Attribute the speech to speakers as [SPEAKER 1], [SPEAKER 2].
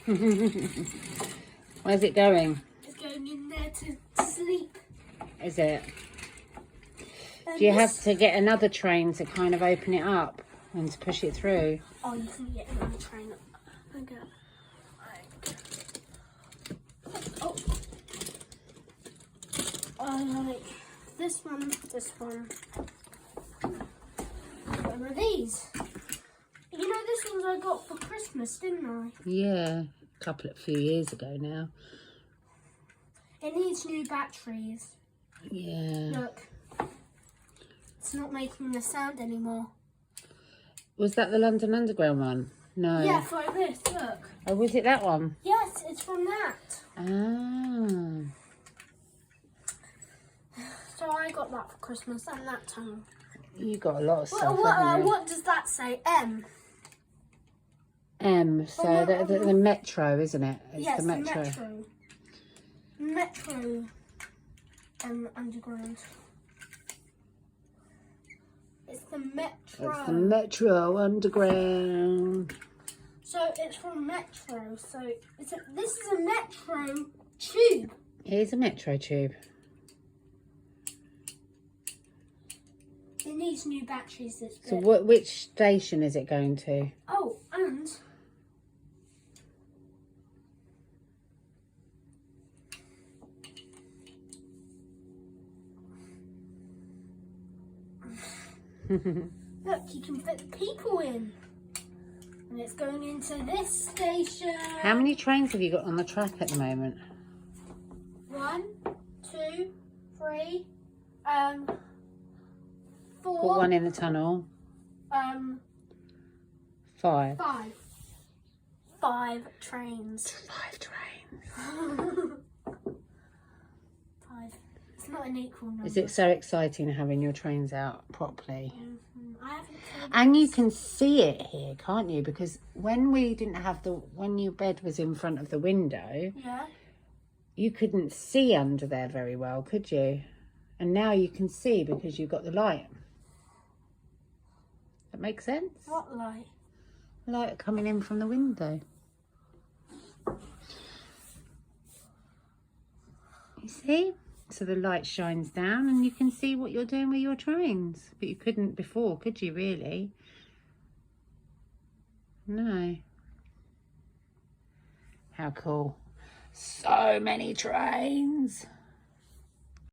[SPEAKER 1] Where's it going?
[SPEAKER 2] It's going in there to sleep.
[SPEAKER 1] Is it?
[SPEAKER 2] And
[SPEAKER 1] Do you have to get another train to kind of open it up and to push it through?
[SPEAKER 2] Oh, you can get another train. Okay. Oh. Like this one, this one. One of these. You know, this ones I got for Christmas, didn't I?
[SPEAKER 1] Yeah, a few years ago now.
[SPEAKER 2] It needs new batteries.
[SPEAKER 1] Yeah.
[SPEAKER 2] Look. It's not making the sound anymore.
[SPEAKER 1] Was that the London Underground one? No.
[SPEAKER 2] Yeah, for this, look.
[SPEAKER 1] Oh, was it that one?
[SPEAKER 2] Yes, it's from that.
[SPEAKER 1] Ah.
[SPEAKER 2] So I got that for Christmas and that time.
[SPEAKER 1] You got a lot of stuff, haven't you?
[SPEAKER 2] What does that say? M.
[SPEAKER 1] M. So the Metro, isn't it? It's
[SPEAKER 2] Yes,
[SPEAKER 1] the Metro.
[SPEAKER 2] Metro. Underground. It's the Metro.
[SPEAKER 1] It's the Metro Underground.
[SPEAKER 2] So it's from Metro. So this is a Metro tube.
[SPEAKER 1] Here's a Metro tube.
[SPEAKER 2] It needs new batteries. This bit.
[SPEAKER 1] So which station is it going to?
[SPEAKER 2] Oh, and look, you can fit people in. And it's going into this station.
[SPEAKER 1] How many trains have you got on the track at the moment?
[SPEAKER 2] 1, 2, 3, 4.
[SPEAKER 1] Got one in the tunnel. 5.
[SPEAKER 2] 5 trains.
[SPEAKER 1] 5 trains.
[SPEAKER 2] 5. It's not an equal number.
[SPEAKER 1] Is it so exciting having your trains out properly?
[SPEAKER 2] I haven't played
[SPEAKER 1] And you can see it here, can't you? Because when we didn't have when your bed was in front of the window,
[SPEAKER 2] Yeah.
[SPEAKER 1] you couldn't see under there very well, could you? And now you can see because you've got the light. That makes sense?
[SPEAKER 2] What light?
[SPEAKER 1] Light coming in from the window. You see? So the light shines down and you can see what you're doing with your trains. But you couldn't before, could you really? No. How cool. So many trains.